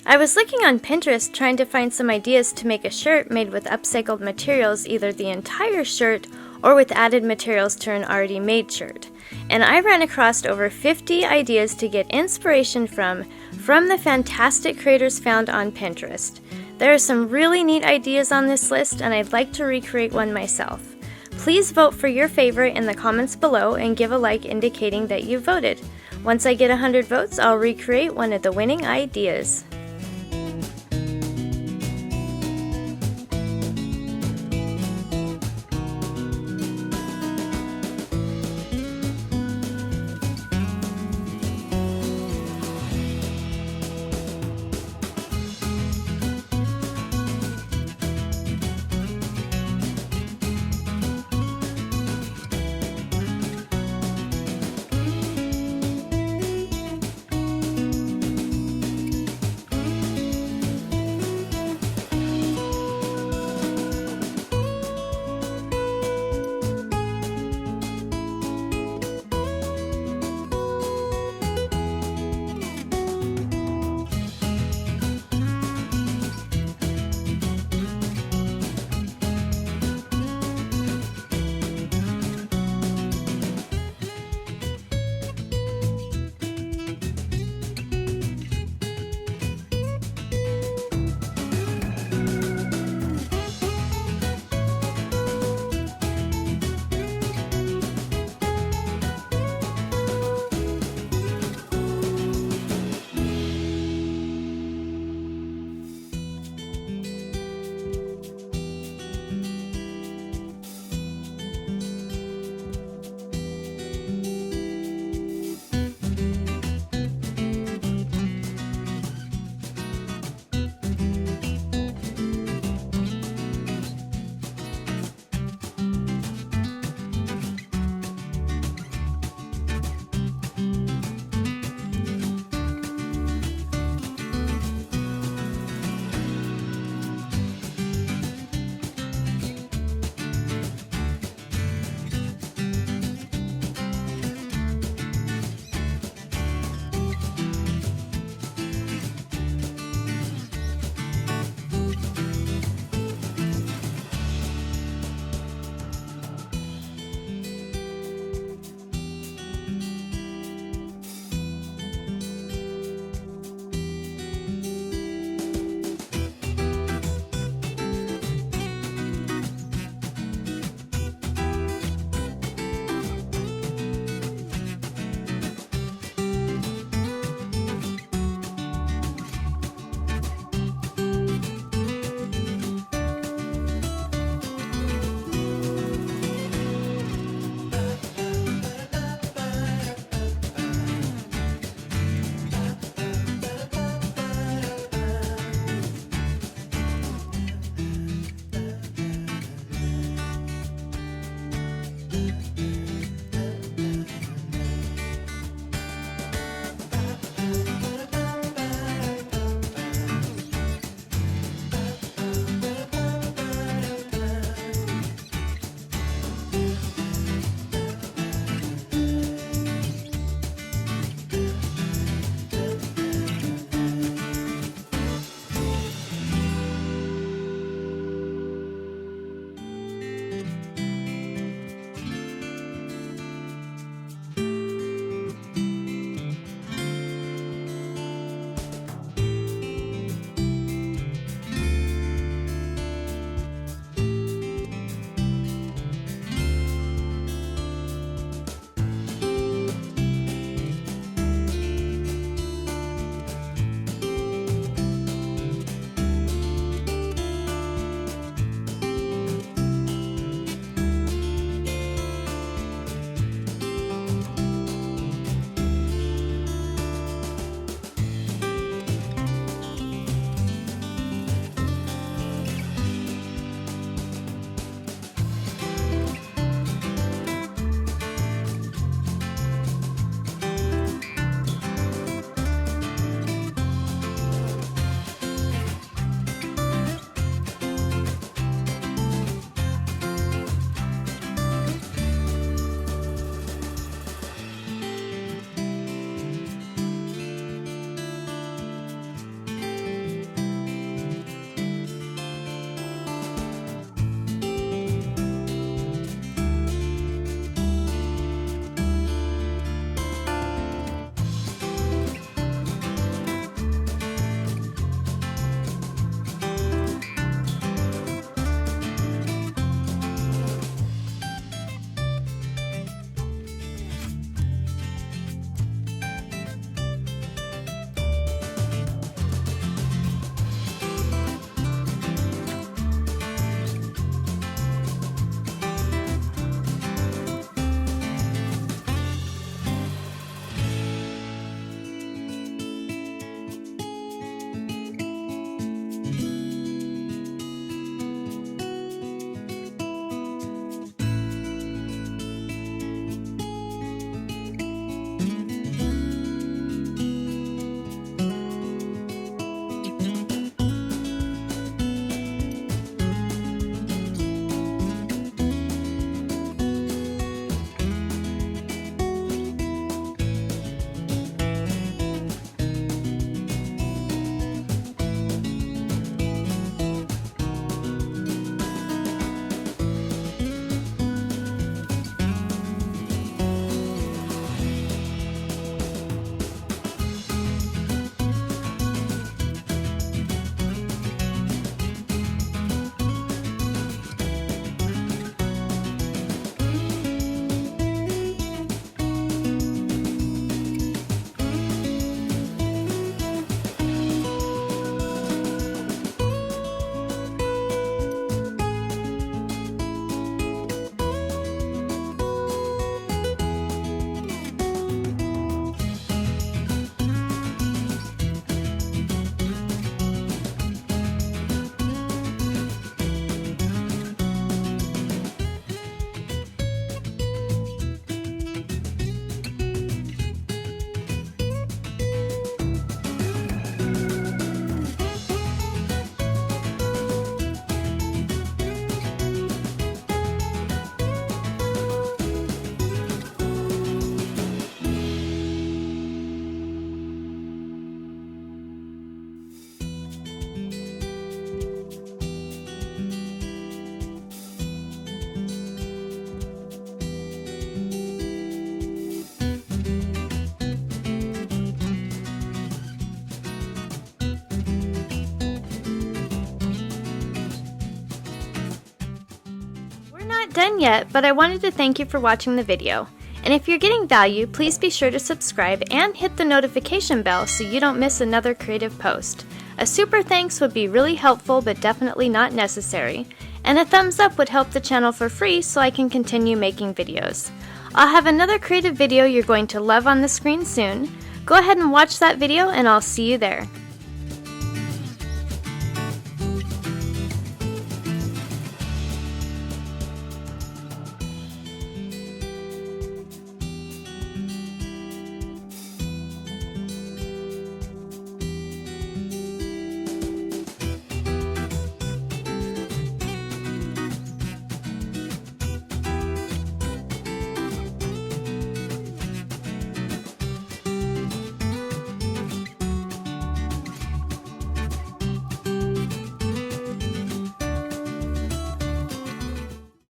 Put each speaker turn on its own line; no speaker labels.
I was looking on Pinterest trying to find some ideas to make a shirt made with upcycled materials, either the entire shirt or with added materials to an already made shirt. And I ran across over 50 ideas to get inspiration from the fantastic creators found on Pinterest. There are some really neat ideas on this list, and I'd like to recreate one myself. Please vote for your favorite in the comments below and give a like indicating that you voted. Once I get 100 votes, I'll recreate one of the winning ideas. done yet, but I wanted to thank you for watching the video. And if you're getting value, please be sure to subscribe and hit the notification bell so you don't miss another creative post. A super thanks would be really helpful but definitely not necessary. And a thumbs up would help the channel for free so I can continue making videos. I'll have another creative video you're going to love on the screen soon. Go ahead and watch that video and I'll see you there.